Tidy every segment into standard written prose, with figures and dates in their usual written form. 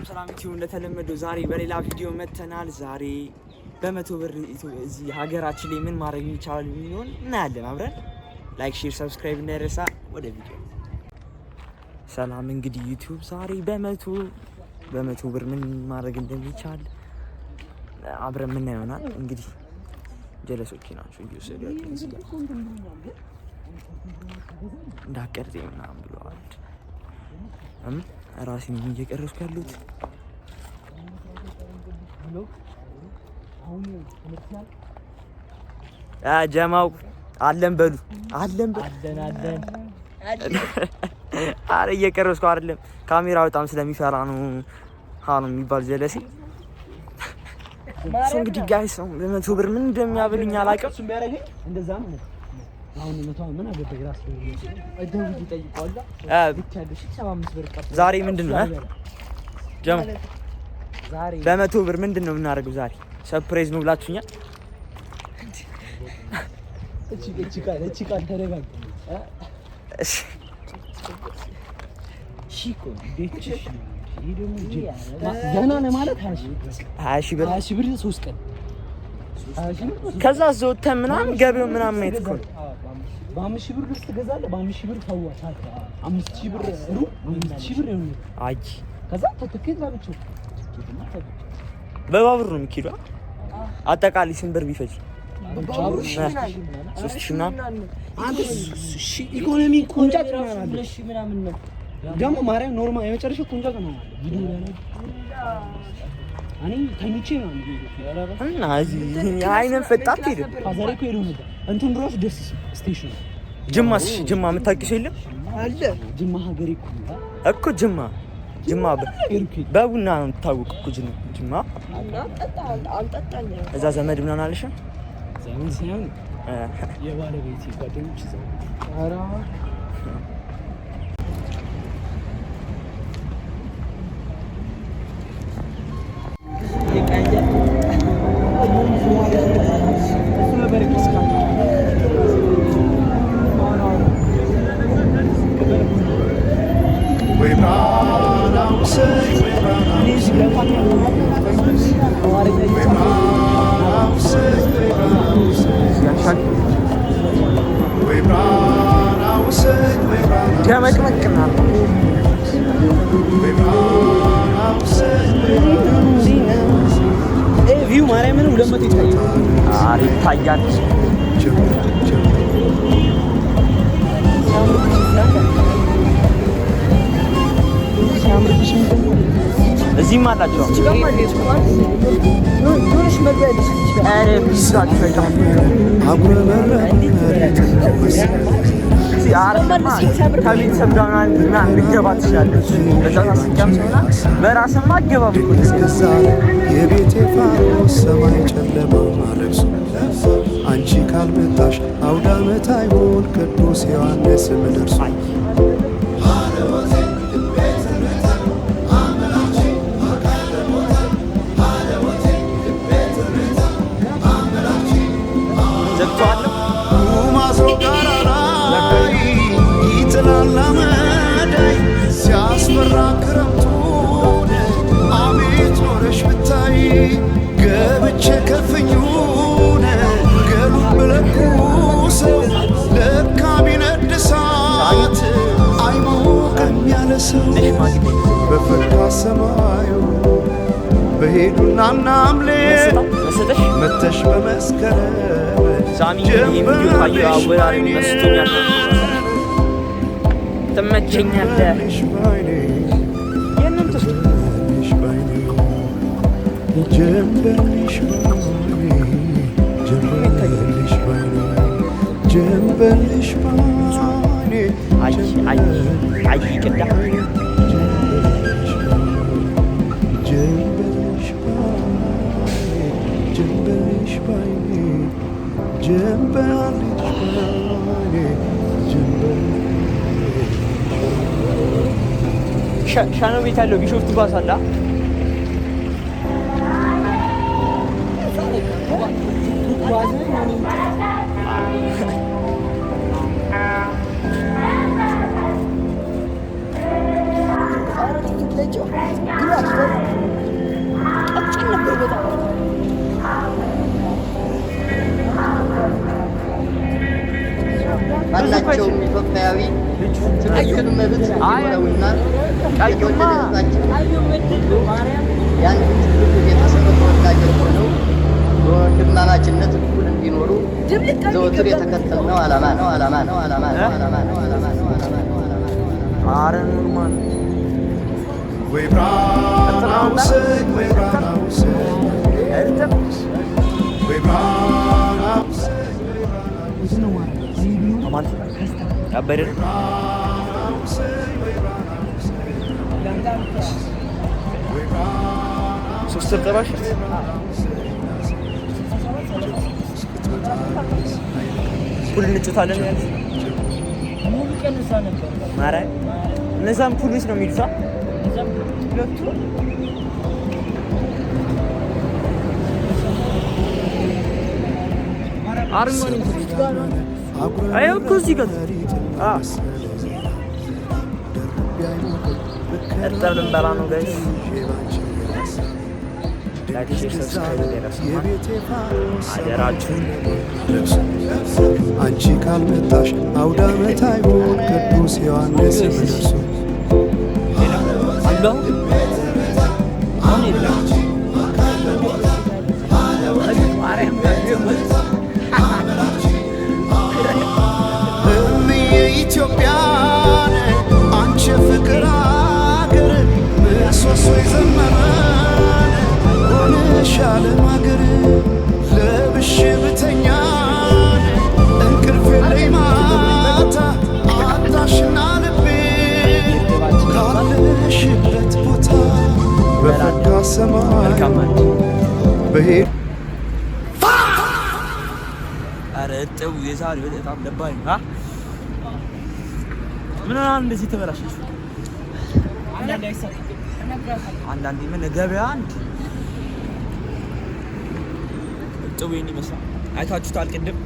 ሰላም ዩቲዩብ እንደተለመደው ዛሬ በሌላ ቪዲዮ መተናል። ዛሬ በ100 ብር እዚህ ሀገራችን ላይ ምን ማድረግ ይቻላል የሚሆን እናያለን አብረን። ላይክ፣ ሼር፣ ሰብስክራይብ እንዳይረሳ። ወደ ቪዲዮ። ሰላም እንግዲህ ዩቲዩብ ዛሬ በ100 ብር ምን ማድረግ እንደሚቻል አብረን ምን ይሆናል። እንግዲህ ጀለሶች ናቸው እየወሰዱ እንዳቀርጤ ምናምን ብለዋል። ራሴን እየቀረስኩ ያሉት ጀማው አለን በሉ አለን። አረ እየቀረስኩ አይደለም፣ ካሜራ በጣም ስለሚፈራ ነው ሃኑ የሚባል ጀለሲ። እንግዲህ ጋይስ በ100 ብር ምን እንደሚያብልኝ አላውቅም። እንደዛ ነው። አሁን መተው ምን አገባኝ ራስ ነው አይደው ይጠይቃውላ ብቻለሽ 75 ብር ቀጥ ዛሬ ምንድነው ጀማ ዛሬ በ100 ብር ምንድነው የምናደርገው ዛሬ? ሰርፕራይዝ ነው ብላችሁኛል። እቺ ቃል ተረጋግ። ሺኮ ዴች ይደሙ ገና ነው ማለት 20 ብር 3 ቀን ከዛ ዘውተን ምናምን ገበው ምናምን ማየት እኮ ነው። በ5000 ብር ልብስ ትገዛለህ። በ5000 ብር ታዋታል። 5000 ብር ሩብ 5000 ብር ነው። አይ ከዛ ተትኬት ባብቸው በባቡር ነው የሚሄደው። አጠቃላይ ስንት ብር ቢፈጅ? ሶስት ሺህ ኢኮኖሚ ኮንትራክት ምናምን ነው ደግሞ ማርያም ኖርማል የመጨረሻው ኮንትራክት ነው። ቪዲዮ ላይ አኒ ተኝቼ ነው እና አይነን ፈጣት ሄደ። ፋዘር እኮ ሄዶ ነበር እንትን ድረስ ደስ ስቴሽን ጅማ የምታውቂው የለም አለ። ጅማ ሀገሬ እኮ ጅማ በቡና ነው የምታወቀው እኮ ጅማ። እዛ ዘመድ ምናምን አለሽ? ዘመድ ሳይሆን የባለቤቴ ጓደኞች ይዘው ኧረ ቪው ማርያምን 200 ይታያል። አሪ ይታያል። እዚህም አላቸው። ከቤተሰብ ጋር ምናምን ልትገባ ትችላለች። በዛ በራስማ አትገባም። የቤቴ ፋኖስ ሰማይ ጨለማ ማለብሱ አንቺ ካልመጣሽ አውደ ዓመት አይሆን ቅዱስ ዮሐንስ ምድርሱ ሲያስፈራ ክረምቱን አቤት ኖረሽ ብታይ ገብቼ ከፍኙን ገሉን ብለኩሰው ለካ ቢነድ እሳት አይሞቅም ያለ ሰው በፈካ ሰማዩ በሄዱና ናምሌ መተሽ በመስከረም ትመቸኛለህ። የእናንተ ሻኖ ቤት ያለው ቢሾፍቱ ባስ አለ። ማናቸውም ኢትዮጵያዊ ትክክል መብት ይኖረውና ያን ቤተሰብ ተወላጆች ሆነው በወንድማማችነት እኩል እንዲኖሩ ዘወትር የተከተልነው ዓላማ ነው። ሁሉ እንጫወታለን ያለ ሙሉ ቀን እዛ ነበር ማራይ እነዛም ፖሊስ ነው የሚሉት እዛም ሁለቱ አርማን አየው ኩዚ ጋር እርጥብን በላ ነው ጋይስ አደራችሁ አንቺ ካልመጣሽ አውደ ዓመት አይሆን ቅዱስ ዮሐንስ መድረሱ አለው ኢትዮጵያን አንቺ ፍቅር አገር ምሰሶ የዘመመን ሆነሽ ዓለም አገር ለብሽ ብተኛን እንቅልፍ የለኝ ማታ አጣሽና ልቤ ካለሽበት ቦታ በፈካ ሰማይ በሄድ አረጠው የዛሬው በጣም ደባኝ ምን እንደዚህ ተበላሽሽ? አንዳንዴ ምን ገበያ አንድ ጥዌን ይመስላል። አይታችሁታል ቅድም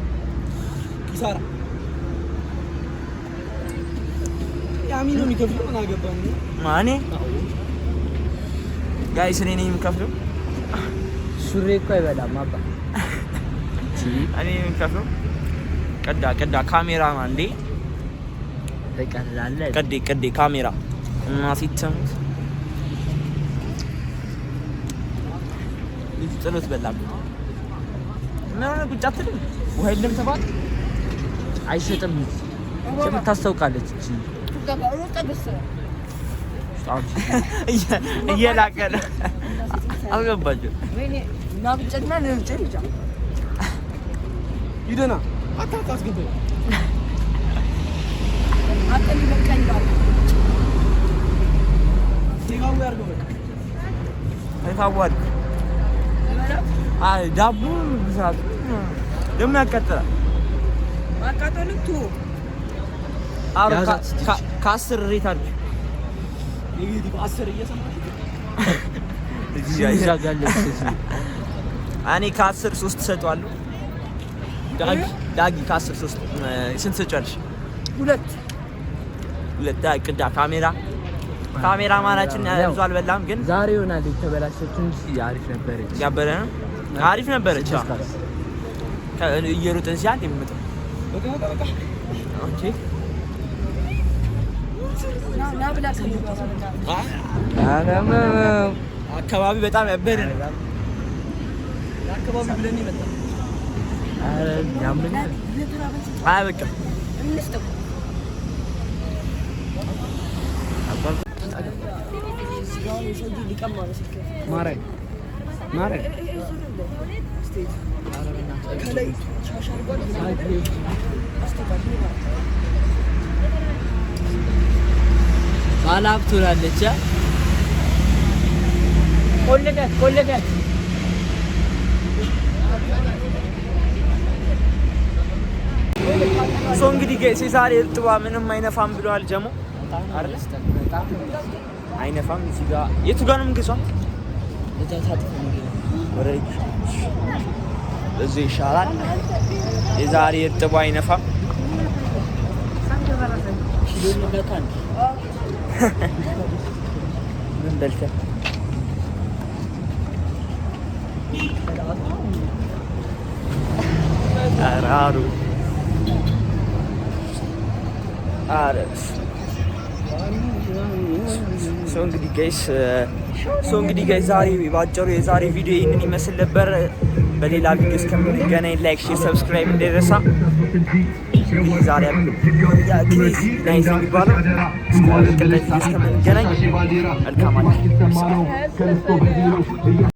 ኪሳራ ያሚኑ የሚከፍለው ምን አገባኝ ማኔ ጋይስ እኔ ነኝ የምከፍለው። ሱሪ እኮ አይበላም አባ እኔ ነኝ የምከፍለው። ቀዳ ካሜራማን እንዴ ተቀላለ ቀዴ ካሜራ እና ሲተም ጥሎት በላም ምን ቁጭ አትልም። ውሃ የለም ተባለ አይሸጥም። ሸም ታስተውቃለች እቺ እየላቀለ አልገባችም። ወይኔ እና ብጨና ለብጨ ብቻ ይደና አታስገባ አቀን ይበቃኛል። ሲጋው ያርገው አይታዋል አይ ዳቡ ብዛት ደም ያቀጥላል። አቃጠልቱ ከአስር ሬት አድርግ እንግዲህ በ10 እየሰማሽ እኔ ከ10 3 ሰጠዋለሁ። ዳጊ ከ10 3 ስንት ሰጫለሽ? ሁለት ቅዳ ካሜራ ማናችን ብዙ አልበላም፣ ግን ዛሬ ይሆናል የተበላሸችው እንጂ አሪፍ ነበረች። ያበረ ነው አሪፍ ነበረች። እየሮጥን ሲያል የሚመጣው ኦኬ ና ብላ አካባቢ በጣም ያበረ ነው። አካባቢ ብለን ይመጣ አረ ያምን አይ በቃ ማራይ ባላብ ትላለች። ኮለጋት ሶ እንግዲህ ዛሬ እርጥባ ምንም አይነፋም ብለዋል ጀሞ አይደል? አይነፋም። እዚህ ጋር የቱ ጋር ነው የምንገዛው? እዚህ ይሻላል። የዛሬ እርጥባ አይነፋም። ምግብን በልተን አራሩ አረስ እንግዲህ ጋይስ ዛሬ ባጭሩ የዛሬ ቪዲዮ ይህንን ይመስል ነበር። በሌላ ቪዲዮ እስከምንገናኝ ላይክ፣ ሼር፣ ሰብስክራይብ እንዳይረሳ። ዛሬ ክሬዚ ናይስ የሚባለው እስከምንገናኝ መልካም አለ።